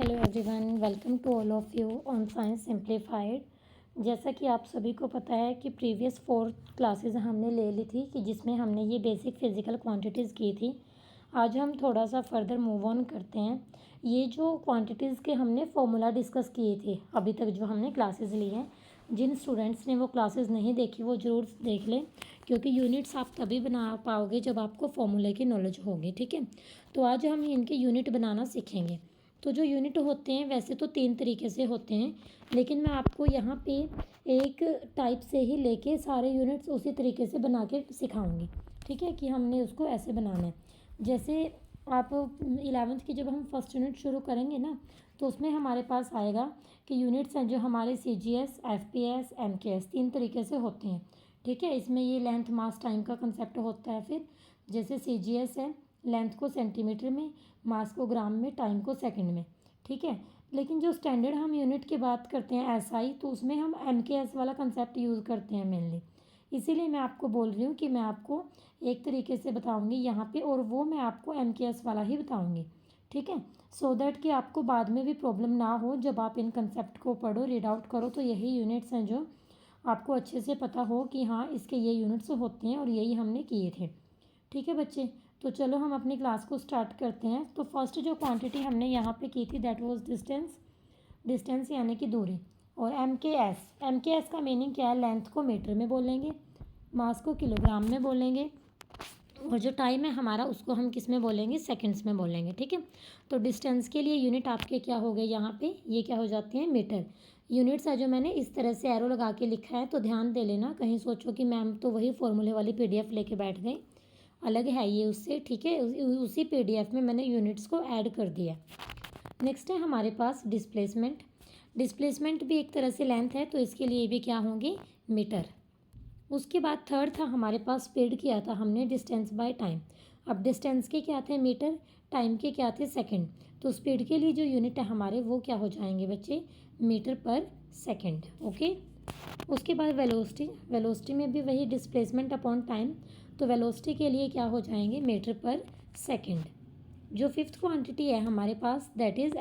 Hello everyone, welcome to all of you on science simplified. जैसा कि आप सभी को पता है कि प्रीवियस 4 क्लासेस हमने ले ली थी कि जिसमें हमने ये बेसिक फ़िज़िकल क्वांटिटीज़ की थी। आज हम थोड़ा सा फर्दर मूव ऑन करते हैं। ये जो क्वांटिटीज़ के हमने फॉर्मूला डिस्कस किए थे अभी तक जो हमने क्लासेस ली हैं, जिन स्टूडेंट्स ने वो क्लासेस नहीं देखी वो ज़रूर देख लें, क्योंकि यूनिट्स आप तभी बना पाओगे जब आपको फॉर्मूले की नॉलेज होगी। ठीक है, तो आज हम इनके यूनिट बनाना सीखेंगे। तो जो यूनिट होते हैं वैसे तो 3 तरीके से होते हैं, लेकिन मैं आपको यहाँ पे एक टाइप से ही लेके सारे यूनिट्स उसी तरीके से बना के सिखाऊंगी। ठीक है, कि हमने उसको ऐसे बनाना है। जैसे आप 11th की जब हम फर्स्ट यूनिट शुरू करेंगे ना, तो उसमें हमारे पास आएगा कि यूनिट्स हैं जो हमारे CGS, FPS, MKS 3 तरीके से होते हैं। ठीक है, इसमें ये लेंथ मास टाइम का कंसेप्ट होता है। फिर जैसे CGS है, लेंथ को सेंटीमीटर में, मास को ग्राम में, टाइम को सेकंड में। ठीक है, लेकिन जो स्टैंडर्ड हम यूनिट की बात करते हैं SI, तो उसमें हम MKS वाला कंसेप्ट यूज़ करते हैं मेनली। इसीलिए मैं आपको बोल रही हूँ कि मैं आपको एक तरीके से बताऊँगी यहाँ पे, और वो मैं आपको MKS वाला ही बताऊँगी। ठीक है, सो दैट कि आपको बाद में भी प्रॉब्लम ना हो जब आप इन कंसेप्ट को पढ़ो, रीड आउट करो, तो यही यूनिट्स हैं जो आपको अच्छे से पता हो कि हाँ इसके ये यूनिट्स होते हैं और यही हमने किए थे। ठीक है बच्चे, तो चलो हम अपनी क्लास को स्टार्ट करते हैं। तो फर्स्ट जो क्वांटिटी हमने यहाँ पे की थी दैट वाज डिस्टेंस यानी कि दूरी। और एम के एस का मीनिंग क्या है? लेंथ को मीटर में बोलेंगे, मास को किलोग्राम में बोलेंगे, और जो टाइम है हमारा उसको हम किस में बोलेंगे? सेकंड्स में बोलेंगे। ठीक है, तो डिस्टेंस के लिए यूनिट आपके क्या हो गए यहाँ पे? ये क्या हो जाते हैं? मीटर। यूनिट्स है जो मैंने इस तरह से एरो लगा के लिखा है, तो ध्यान दे लेना, कहीं सोचो कि मैम तो वही फॉर्मूले वाली PDF लेके बैठ गई, अलग है ये उससे। ठीक है, उसी PDF में मैंने यूनिट्स को ऐड कर दिया। नेक्स्ट है हमारे पास डिस्प्लेसमेंट भी एक तरह से लेंथ है, तो इसके लिए भी क्या होंगे? मीटर। उसके बाद थर्ड था हमारे पास स्पीड किया था हमने, डिस्टेंस बाय टाइम। अब डिस्टेंस के क्या थे? मीटर, टाइम के क्या थे? सेकंड। तो स्पीड के लिए जो यूनिट है हमारे वो क्या हो जाएंगे बच्चे? Metre per second. ओके, उसके बाद वेलोसिटी में भी वही डिस्प्लेसमेंट अपॉन टाइम, तो वेलोसिटी के लिए क्या हो जाएंगे? Metre per second. जो फिफ्थ क्वांटिटी है हमारे पास दैट इज़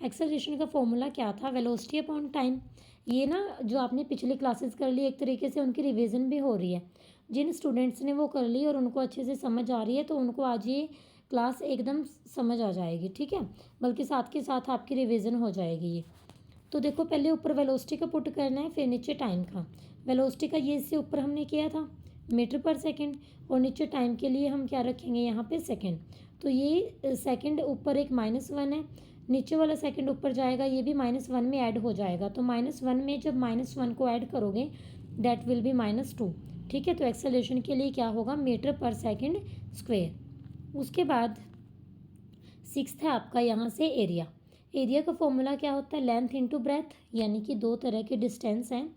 एक्सेलरेशन का फॉर्मूला क्या था? Velocity upon time. ये ना जो आपने पिछली क्लासेस कर ली, एक तरीके से उनकी रिवीजन भी हो रही है। जिन स्टूडेंट्स ने वो कर ली और उनको अच्छे से समझ आ रही है, तो उनको आज ये क्लास एकदम समझ आ जाएगी। ठीक है, बल्कि साथ के साथ आपकी रिवीजन हो जाएगी ये। तो देखो, पहले ऊपर वेलोसिटी का पुट करना है, फिर नीचे टाइम का। वेलोसिटी का ये इससे ऊपर हमने किया था मीटर पर सेकंड, और नीचे टाइम के लिए हम क्या रखेंगे यहाँ पे? सेकंड। तो ये सेकंड ऊपर एक -1 है, नीचे वाला सेकंड ऊपर जाएगा, ये भी -1 में ऐड हो जाएगा। तो -1 में जब -1 को ऐड करोगे दैट विल बी -2। ठीक है, तो एक्सेलरेशन के लिए क्या होगा? Metre per second square. उसके बाद सिक्स्थ है आपका यहाँ से एरिया का फॉर्मूला क्या होता है? लेंथ इंटू ब्रेथ, यानी कि 2 तरह के डिस्टेंस हैं,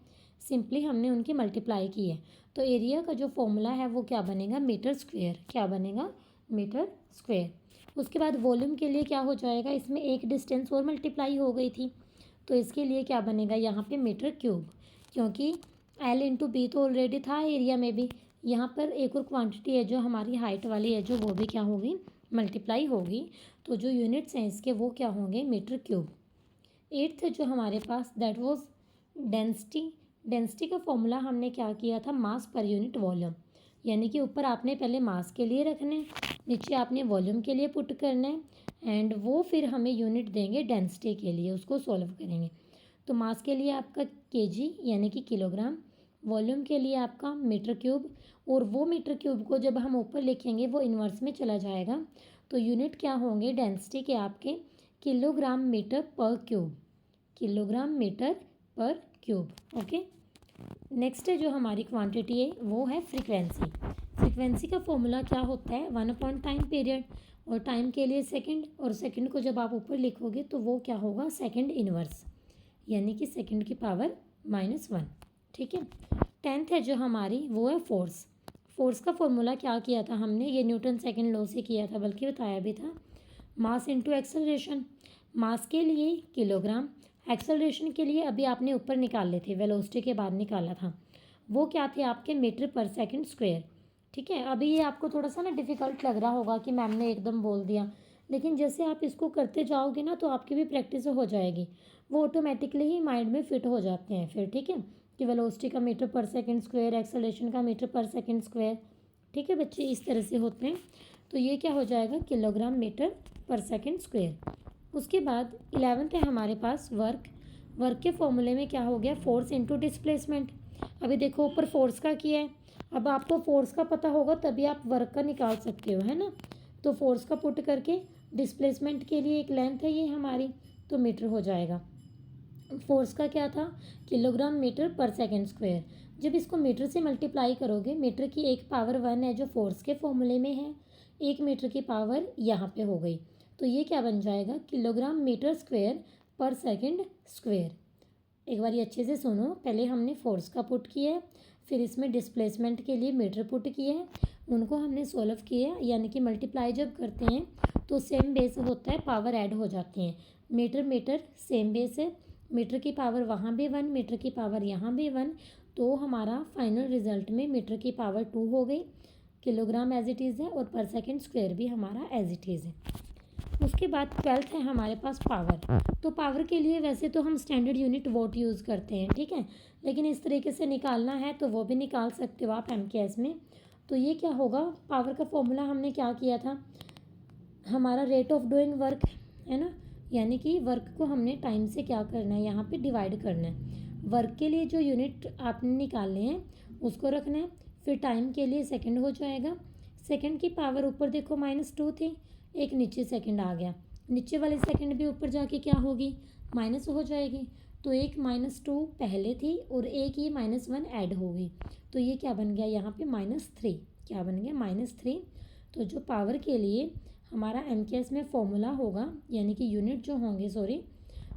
सिंपली हमने उनकी मल्टीप्लाई की है। तो एरिया का जो फॉर्मूला है वो क्या बनेगा? Metre square. क्या बनेगा? Metre square. उसके बाद वॉल्यूम के लिए क्या हो जाएगा? इसमें एक डिस्टेंस और मल्टीप्लाई हो गई थी, तो इसके लिए क्या बनेगा यहाँ पे? मीटर क्यूब, क्योंकि L इंटू बी तो ऑलरेडी था एरिया में भी। यहाँ पर एक और क्वांटिटी है जो हमारी हाइट वाली है, जो वो भी क्या होगी? मल्टीप्लाई होगी। तो जो यूनिट्स हैं इसके वो क्या होंगे? Metre cube. एट्थ जो हमारे पास दैट वाज डेंसिटी का फॉर्मूला हमने क्या किया था? मास पर यूनिट वॉल्यूम, यानी कि ऊपर आपने पहले मास के लिए रखना है, नीचे आपने वॉल्यूम के लिए पुट करना है, एंड वो फिर हमें यूनिट देंगे डेंसिटी के लिए, उसको सॉल्व करेंगे। तो मास के लिए आपका kg यानी कि किलोग्राम, वॉल्यूम के लिए आपका मीटर क्यूब, और वो मीटर क्यूब को जब हम ऊपर लिखेंगे वो इन्वर्स में चला जाएगा, तो यूनिट क्या होंगे डेंसिटी के? आपके किलोग्राम मीटर पर क्यूब, किलोग्राम मीटर पर क्यूब। ओके, नेक्स्ट है जो हमारी क्वांटिटी है वो है फ्रीक्वेंसी का फॉर्मूला क्या होता है? 1 अपॉन टाइम पीरियड, और टाइम के लिए सेकंड, और सेकंड को जब आप ऊपर लिखोगे तो वो क्या होगा? सेकंड इनवर्स, यानी कि सेकंड की पावर -1। ठीक है, 10th है जो हमारी वो है फोर्स का फॉर्मूला क्या किया था हमने? ये न्यूटन सेकंड लॉ से किया था, बल्कि बताया भी था। मास इंटू एक्सेलरेशन, मास के लिए किलोग्राम, एक्सेलरेशन के लिए अभी आपने ऊपर निकाले थे, वेलोसिटी के बाद निकाला था, वो क्या थे आपके? Metre per second square. ठीक है, अभी ये आपको थोड़ा सा ना डिफिकल्ट लग रहा होगा कि मैम ने एकदम बोल दिया, लेकिन जैसे आप इसको करते जाओगे ना तो आपकी भी प्रैक्टिस हो जाएगी, वो ऑटोमेटिकली ही माइंड में फिट हो जाते हैं फिर, ठीक है। कि वेलोसिटी का metre per second square, acceleration का मीटर पर सेकंड स्क्वायर, ठीक है बच्चे, इस तरह से होते हैं। तो ये क्या हो जाएगा, kilogram metre per second square. उसके बाद 11th है हमारे पास वर्क। वर्क के फॉर्मूले में क्या हो गया, फोर्स इनटू डिस्प्लेसमेंट। अभी देखो ऊपर फोर्स का किया है, अब आपको फोर्स का पता होगा तभी आप वर्क का निकाल सकते हो, है ना। तो फोर्स का पुट करके डिस्प्लेसमेंट के लिए एक लेंथ है ये हमारी, तो मीटर हो जाएगा। फोर्स का क्या था, kilogram metre per second square. जब इसको मीटर से मल्टीप्लाई करोगे, मीटर की एक पावर 1 है जो फोर्स के फॉर्मूले में है, एक मीटर की पावर यहाँ पे हो गई, तो ये क्या बन जाएगा, किलोग्राम मीटर स्क्वायर पर सेकंड स्क्वायर। एक बार ये अच्छे से सुनो, पहले हमने फोर्स का पुट किया है, फिर इसमें डिस्प्लेसमेंट के लिए मीटर पुट किया है, उनको हमने सोल्व किया, यानी कि मल्टीप्लाई जब करते हैं तो सेम बेस होता है, पावर ऐड हो जाती हैं। मीटर मीटर सेम बेस है, मीटर की पावर वहाँ भी 1, मीटर की पावर यहाँ भी 1, तो हमारा फाइनल रिजल्ट में मीटर की पावर 2 हो गई। किलोग्राम एज इट इज़ है और पर सेकंड स्क्वायर भी हमारा एज इट इज़ है। उसके बाद 12th है हमारे पास पावर। तो पावर के लिए वैसे तो हम स्टैंडर्ड यूनिट वोट यूज़ करते हैं, ठीक है, लेकिन इस तरीके से निकालना है तो वो भी निकाल सकते हो आप MKS में। तो ये क्या होगा, पावर का फॉर्मूला हमने क्या किया था, हमारा रेट ऑफ डूइंग वर्क है ना, यानी कि वर्क को हमने टाइम से क्या करना है, यहाँ पे डिवाइड करना है। वर्क के लिए जो यूनिट आपने निकालने हैं उसको रखना है, फिर टाइम के लिए सेकंड हो जाएगा। सेकंड की पावर ऊपर देखो -2 थी, एक नीचे सेकंड आ गया, नीचे वाली सेकंड भी ऊपर जाके क्या होगी, माइनस हो जाएगी। तो एक -2 पहले थी और एक ये -1 ऐड हो गई, तो ये क्या बन गया यहाँ पे -3, क्या बन गया -3। तो जो पावर के लिए हमारा MKS में फॉर्मूला होगा, यानी कि यूनिट जो होंगे सॉरी,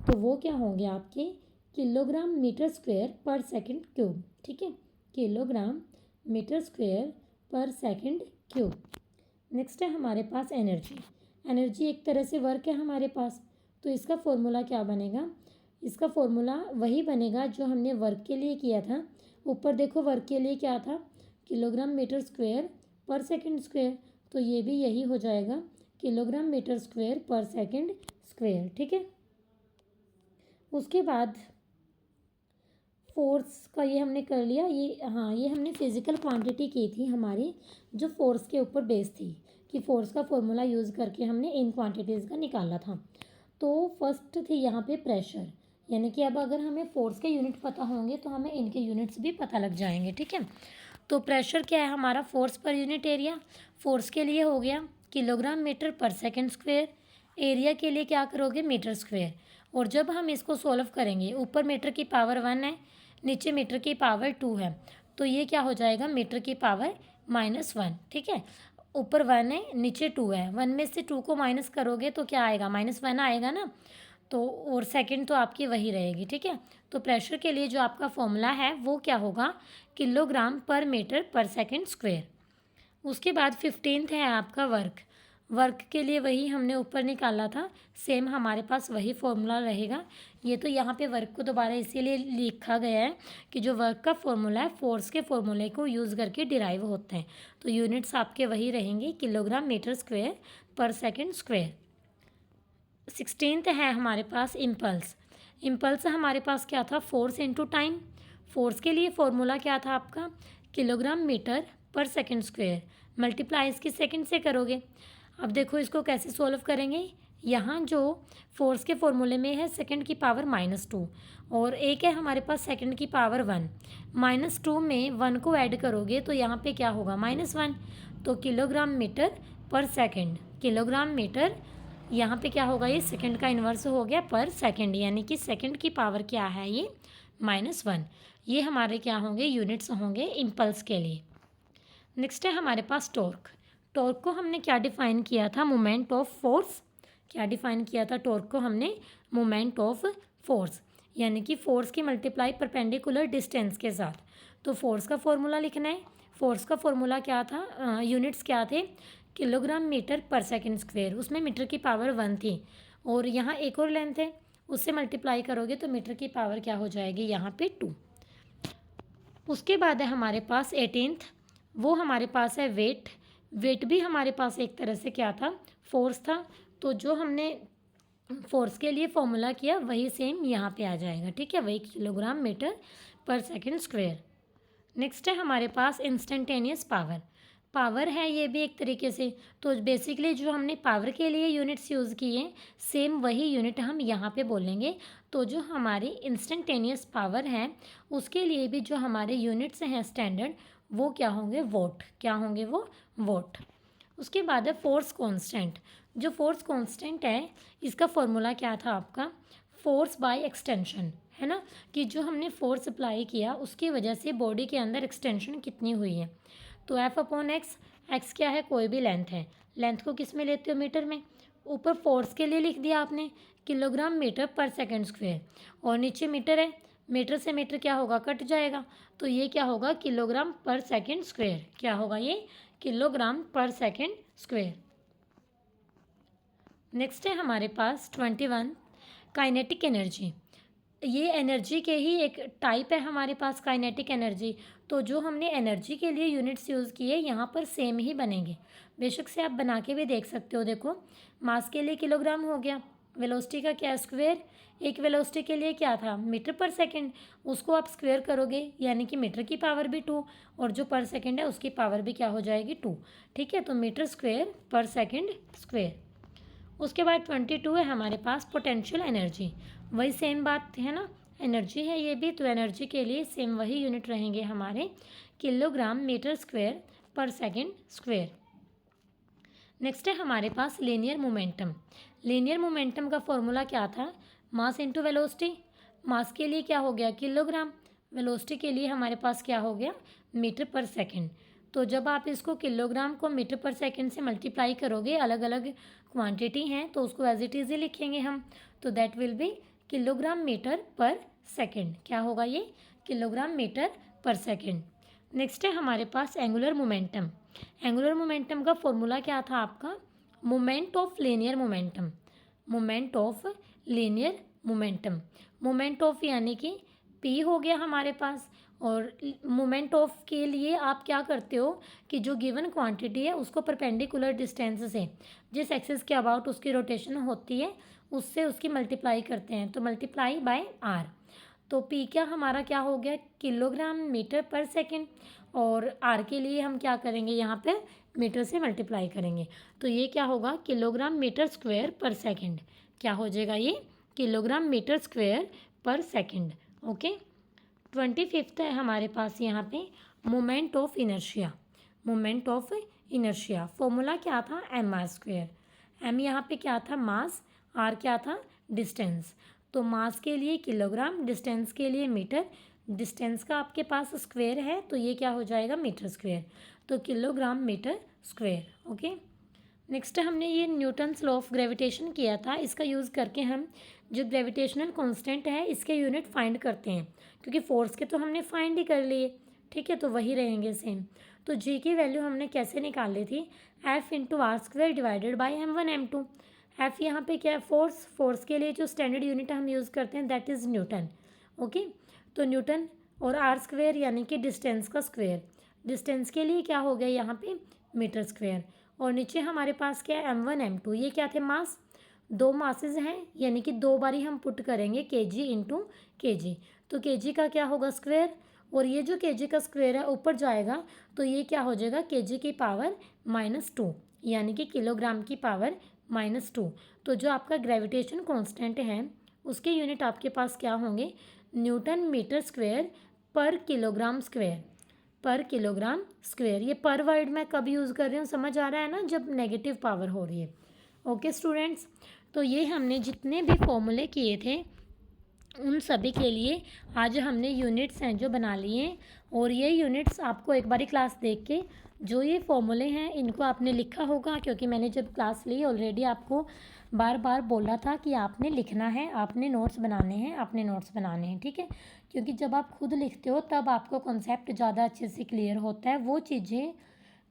तो वो क्या होंगे आपके, किलोग्राम मीटर स्क्वायर पर सेकंड क्यूब, ठीक है, किलोग्राम मीटर स्क्वायर पर सेकंड क्यूब। नेक्स्ट है हमारे पास एनर्जी। एनर्जी एक तरह से वर्क है हमारे पास, तो इसका फॉर्मूला क्या बनेगा, इसका फॉर्मूला वही बनेगा जो हमने वर्क के लिए किया था। ऊपर देखो वर्क के लिए क्या था, किलोग्राम मीटर स्क्वायर पर सेकंड स्क्वायर, तो ये भी यही हो जाएगा, किलोग्राम मीटर स्क्वायर पर सेकंड स्क्वायर, ठीक है। उसके बाद फोर्स का ये हमने कर लिया, ये हाँ ये हमने फिजिकल क्वांटिटी की थी हमारी, जो फोर्स के ऊपर बेस थी, कि फोर्स का फॉर्मूला यूज़ करके हमने इन क्वांटिटीज़ का निकाला था। तो फर्स्ट थी यहाँ पे प्रेशर, यानी कि अब अगर हमें फोर्स के यूनिट पता होंगे तो हमें इनके यूनिट्स भी पता लग जाएंगे, ठीक है। तो प्रेशर क्या है हमारा, force per unit area. Force के लिए हो गया kilogram metre per second square, area के लिए क्या करोगे, मीटर स्क्वायर। और जब हम इसको सॉल्व करेंगे, ऊपर मीटर की पावर 1 है, नीचे मीटर की पावर 2 है, तो ये क्या हो जाएगा, मीटर की पावर -1, ठीक है। ऊपर 1 है, नीचे 2 है, 1 में से 2 को माइनस करोगे तो क्या आएगा, -1 आएगा ना, तो और सेकंड तो आपकी वही रहेगी, ठीक है। तो प्रेशर के लिए जो आपका फॉर्मूला है वो क्या होगा, किलोग्राम पर मीटर पर सेकंड स्क्वायर। उसके बाद 15th है आपका वर्क। वर्क के लिए वही हमने ऊपर निकाला था, सेम हमारे पास वही फॉर्मूला रहेगा। ये तो यहाँ पे वर्क को दोबारा इसीलिए लिखा गया है कि जो वर्क का फॉर्मूला है फोर्स के फॉर्मूले को यूज़ करके डिराइव होते हैं, तो यूनिट्स आपके वही रहेंगे, किलोग्राम मीटर स्क्वायर पर सेकंड स्क्वायर। 16th है हमारे पास इम्पल्स। इम्पल्स हमारे पास क्या था, फोर्स इनटू टाइम। फोर्स के लिए फॉर्मूला क्या था आपका, kilogram metre per second square, multiply इसकी सेकंड से करोगे। अब देखो इसको कैसे सॉल्व करेंगे, यहाँ जो फोर्स के फॉर्मूले में है सेकंड की पावर -2 और एक है हमारे पास सेकंड की पावर 1, -2 में 1 को ऐड करोगे तो यहाँ पे क्या होगा, -1, तो kilogram metre per second, kilogram metre यहाँ पे क्या होगा, ये सेकंड का इन्वर्स हो गया पर सेकंड, यानी कि सेकंड की पावर क्या है ये -1। ये हमारे क्या होंगे, यूनिट्स होंगे इम्पल्स के लिए। नेक्स्ट है हमारे पास टॉर्क। टॉर्क को हमने क्या डिफाइन किया था, मोमेंट ऑफ फोर्स। क्या डिफाइन किया था टॉर्क को हमने, मोमेंट ऑफ फोर्स, यानी कि फोर्स की मल्टीप्लाई परपेंडिकुलर डिस्टेंस के साथ। तो फोर्स का फॉर्मूला लिखना है, फोर्स का फॉर्मूला क्या था, यूनिट्स क्या थे, kilogram metre per second square, उसमें मीटर की पावर 1 थी और यहाँ एक और लेंथ है, उससे मल्टीप्लाई करोगे तो मीटर की पावर क्या हो जाएगी, यहाँ पे 2। उसके बाद है हमारे पास 18th, वो हमारे पास है वेट। वेट भी हमारे पास एक तरह से क्या था, फोर्स था। तो जो हमने फोर्स के लिए फॉर्मूला किया वही सेम यहाँ पे आ जाएगा, ठीक है, वही kilogram metre per second square. Next है हमारे पास इंस्टेंटेनियस पावर। पावर है ये भी एक तरीके से, तो बेसिकली जो हमने पावर के लिए यूनिट्स यूज़ किए सेम वही यूनिट हम यहाँ पे बोलेंगे। तो जो हमारी इंस्टेंटेनियस पावर है उसके लिए भी जो हमारे यूनिट्स हैं स्टैंडर्ड वो क्या होंगे, वोट। क्या होंगे वो, वोट। उसके बाद है फोर्स कांस्टेंट। जो फोर्स कांस्टेंट है इसका फॉर्मूला क्या था आपका, फोर्स बाय एक्सटेंशन, है ना, कि जो हमने फोर्स अप्लाई किया उसकी वजह से बॉडी के अंदर एक्सटेंशन कितनी हुई है। तो एफ अपॉन एक्स, एक्स क्या है, कोई भी लेंथ है, लेंथ को किस में लेते हो, मीटर में। ऊपर फोर्स के लिए लिख दिया आपने kilogram metre per second square, और नीचे मीटर है, मीटर से मीटर क्या होगा, कट जाएगा, तो ये क्या होगा, किलोग्राम पर सेकंड स्क्वायर। क्या होगा ये, किलोग्राम पर सेकंड स्क्वायर। नेक्स्ट है हमारे पास 21 काइनेटिक एनर्जी। ये एनर्जी के ही एक टाइप है हमारे पास, काइनेटिक एनर्जी। तो जो हमने एनर्जी के लिए यूनिट्स यूज़ किए यहाँ पर सेम ही बनेंगे, बेशक से आप बना के भी देख सकते हो। देखो मास के लिए किलोग्राम हो गया, वेलोसिटी का क्या, स्क्वायर। एक वेलोसिटी के लिए क्या था, मीटर पर सेकंड, उसको आप स्क्वायर करोगे यानी कि मीटर की पावर भी 2 और जो पर सेकंड है उसकी पावर भी क्या हो जाएगी, 2, ठीक है। तो मीटर स्क्वायर पर सेकंड स्क्वायर। उसके बाद 22 है हमारे पास पोटेंशियल एनर्जी। वही सेम बात है ना, एनर्जी है ये भी, तो एनर्जी के लिए सेम वही यूनिट रहेंगे हमारे, किलोग्राम मीटर स्क्वायर पर सेकंड स्क्वायर। नेक्स्ट है हमारे पास लीनियर मोमेंटम। लीनियर मोमेंटम का फॉर्मूला क्या था, मास इंटू वेलोसिटी। मास के लिए क्या हो गया, किलोग्राम, वेलोसिटी के लिए हमारे पास क्या हो गया, मीटर पर सेकंड। तो जब आप इसको किलोग्राम को मीटर पर सेकंड से मल्टीप्लाई करोगे, अलग अलग क्वांटिटी हैं तो उसको एज इट इज़ ही लिखेंगे हम, तो that will be kilogram metre per second. क्या होगा ये, kilogram metre per second. Next है हमारे पास एंगुलर मोमेंटम। एंगुलर मोमेंटम का फॉर्मूला क्या था आपका, moment of linear momentum. Moment of linear momentum, moment of यानी कि पी हो गया हमारे पास, और मोमेंट ऑफ के लिए आप क्या करते हो कि जो गिवन क्वांटिटी है उसको परपेंडिकुलर डिस्टेंस से, जिस एक्सिस के अबाउट उसकी रोटेशन होती है उससे उसकी मल्टीप्लाई करते हैं, तो मल्टीप्लाई बाय आर। तो पी क्या हमारा क्या हो गया, किलोग्राम मीटर पर सेकंड, और आर के लिए हम क्या करेंगे, यहाँ पे मीटर से मल्टीप्लाई करेंगे, तो ये क्या होगा, किलोग्राम मीटर स्क्वायर पर सेकंड। क्या हो जाएगा ये, किलोग्राम मीटर स्क्वायर पर सेकंड। ओके। 25 है हमारे पास यहाँ पे moment of inertia. Moment of inertia formula क्या था, एम आर स्क्वायर। एम यहाँ पे क्या था, मास, आर क्या था, डिस्टेंस। तो मास के लिए किलोग्राम, डिस्टेंस के लिए मीटर, डिस्टेंस का आपके पास स्क्वायर है तो ये क्या हो जाएगा, मीटर स्क्वायर, तो kilogram metre square. Okay. Next हमने ये न्यूटन्स लॉ ऑफ ग्रेविटेशन किया था, इसका यूज़ करके हम जो ग्रेविटेशनल कांस्टेंट है इसके यूनिट फाइंड करते हैं, क्योंकि फोर्स के तो हमने फाइंड ही कर लिए, ठीक है, तो वही रहेंगे सेम। तो जी की वैल्यू हमने कैसे निकाल ली थी, f into r square divided by M1 M2। F यहाँ पे क्या है, फोर्स। फोर्स के लिए जो स्टैंडर्ड यूनिट हम यूज़ करते हैं दैट इज़ न्यूटन। ओके। तो न्यूटन, और आर स्क्वायर यानी कि डिस्टेंस का स्क्वायर, डिस्टेंस के लिए क्या हो गया यहाँ पे, मीटर स्क्वायर। और नीचे हमारे पास क्या है, M1 M2, ये क्या थे, मास। दो मासेस हैं यानी कि दो बारी हम पुट करेंगे kg इंटू kg, तो kg का क्या होगा, स्क्वायर, और ये जो kg का स्क्वायर है ऊपर जाएगा तो ये क्या हो जाएगा, kg की पावर -2 यानी कि किलोग्राम की पावर -2। तो जो आपका ग्रेविटेशन कांस्टेंट है उसके यूनिट आपके पास क्या होंगे, न्यूटन मीटर स्क्वायर पर किलोग्राम स्क्वायर, पर किलोग्राम स्क्वायर। ये पर वर्ड मैं कब यूज़ कर रही हूँ, समझ आ रहा है ना, जब नेगेटिव पावर हो रही है। ओके स्टूडेंट्स, तो ये हमने जितने भी फॉर्मूले किए थे उन सभी के लिए आज हमने यूनिट्स हैं जो बना लिए, और ये यूनिट्स आपको एक बारी क्लास देख के जो ये फॉर्मूले हैं इनको आपने लिखा होगा, क्योंकि मैंने जब क्लास ली ऑलरेडी आपको बार बार बोला था कि आपने लिखना है, आपने नोट्स बनाने हैं, आपने नोट्स बनाने हैं, ठीक है। क्योंकि जब आप खुद लिखते हो तब आपको कॉन्सेप्ट ज़्यादा अच्छे से क्लियर होता है, वो चीज़ें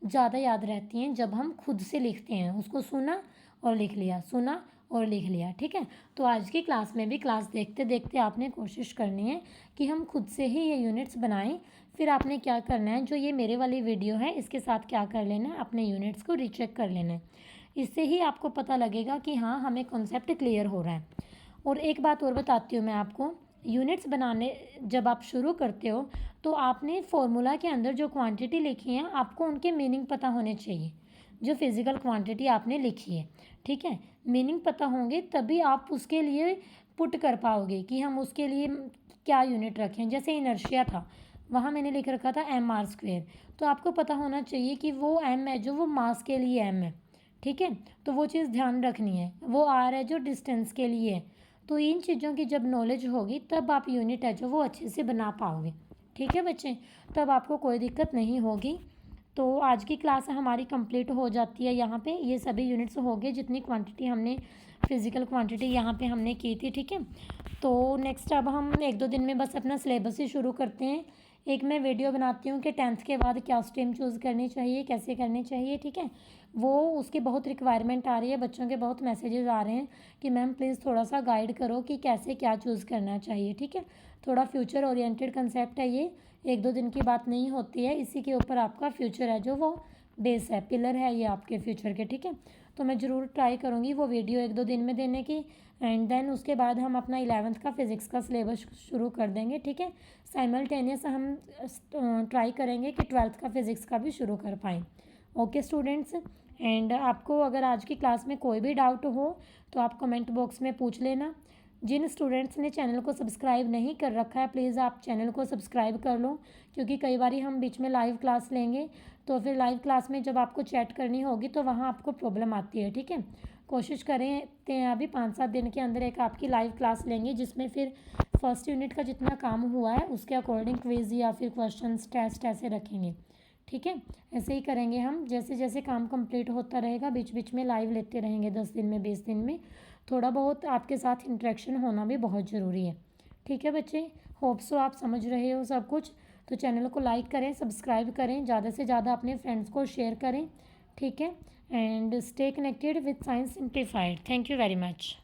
ज़्यादा याद रहती हैं जब हम खुद से लिखते हैं, उसको सुना और लिख लिया, सुना और लिख लिया, ठीक है। तो आज की क्लास में भी क्लास देखते देखते आपने कोशिश करनी है कि हम खुद से ही ये यूनिट्स बनाएं। फिर आपने क्या करना है, जो ये मेरे वाली वीडियो है इसके साथ क्या कर लेना है, अपने यूनिट्स को रीचेक कर लेना है। इससे ही आपको पता लगेगा कि हाँ हमें कॉन्सेप्ट क्लियर हो रहा है। और एक बात और बताती हूँ मैं आपको, यूनिट्स बनाने जब आप शुरू करते हो तो आपने फॉर्मूला के अंदर जो क्वांटिटी लिखी है आपको उनके मीनिंग पता होने चाहिए, जो फिज़िकल क्वांटिटी आपने लिखी है, ठीक है। मीनिंग पता होंगे तभी आप उसके लिए पुट कर पाओगे कि हम उसके लिए क्या यूनिट रखें। जैसे इनर्शिया था, वहाँ मैंने लिख रखा था mr², तो आपको पता होना चाहिए कि वो m है जो वो मास के लिए m है, ठीक है। तो वो चीज़ ध्यान रखनी है। वो r है जो डिस्टेंस के लिए है। तो इन चीज़ों की जब नॉलेज होगी तब आप यूनिट है जो वो अच्छे से बना पाओगे, ठीक है बच्चे। तब आपको कोई दिक्कत नहीं होगी। तो आज की क्लास हमारी कंप्लीट हो जाती है यहाँ पे। ये सभी यूनिट्स हो गए जितनी क्वांटिटी हमने फिज़िकल क्वांटिटी यहाँ पे हमने की थी, ठीक है। तो नेक्स्ट अब हम 1-2 दिन में बस अपना सिलेबस ही शुरू करते हैं। एक मैं वीडियो बनाती हूँ कि 10th के बाद क्या स्ट्रीम चूज़ करनी चाहिए, कैसे करनी चाहिए, ठीक है। वो उसकी बहुत रिक्वायरमेंट आ रही है, बच्चों के बहुत मैसेजेस आ रहे हैं कि मैम प्लीज़ थोड़ा सा गाइड करो कि कैसे क्या चूज़ करना चाहिए, ठीक है। थोड़ा फ्यूचर ओरिएंटेड कंसेप्ट है ये, 1-2 दिन की बात नहीं होती है। इसी के ऊपर आपका फ्यूचर है जो वो बेस है, पिलर है ये आपके फ्यूचर के, ठीक है। तो मैं ज़रूर ट्राई करूँगी वो वीडियो 1-2 दिन में देने की। एंड देन उसके बाद हम अपना 11th का फ़िज़िक्स का सिलेबस शुरू कर देंगे, ठीक है। साइमल्टेनियस हम ट्राई करेंगे कि 12th का फ़िज़िक्स का भी शुरू कर पाएँ। ओके स्टूडेंट्स, एंड आपको अगर आज की क्लास में कोई भी डाउट हो तो आप कमेंट बॉक्स में पूछ लेना। जिन स्टूडेंट्स ने चैनल को सब्सक्राइब नहीं कर रखा है प्लीज़ आप चैनल को सब्सक्राइब कर लो, क्योंकि कई बार हम बीच में लाइव क्लास लेंगे तो फिर लाइव क्लास में जब आपको चैट करनी होगी तो वहाँ आपको प्रॉब्लम आती है, ठीक है। कोशिश करें अभी 5-7 दिन के अंदर एक आपकी लाइव क्लास लेंगे जिसमें फिर फर्स्ट यूनिट का जितना काम हुआ है उसके अकॉर्डिंग क्विज़ या फिर क्वेश्चंस टेस्ट ऐसे रखेंगे, ठीक है। ऐसे ही करेंगे हम, जैसे जैसे काम कंप्लीट होता रहेगा बीच बीच में लाइव लेते रहेंगे। 10 दिन में 20 दिन में थोड़ा बहुत आपके साथ इंटरेक्शन होना भी बहुत ज़रूरी है, ठीक है बच्चे। होप सो आप समझ रहे हो सब कुछ। तो चैनल को लाइक करें, सब्सक्राइब करें, ज़्यादा से ज़्यादा अपने फ्रेंड्स को शेयर करें, ठीक है। And stay connected with science simplified. Thank you very much.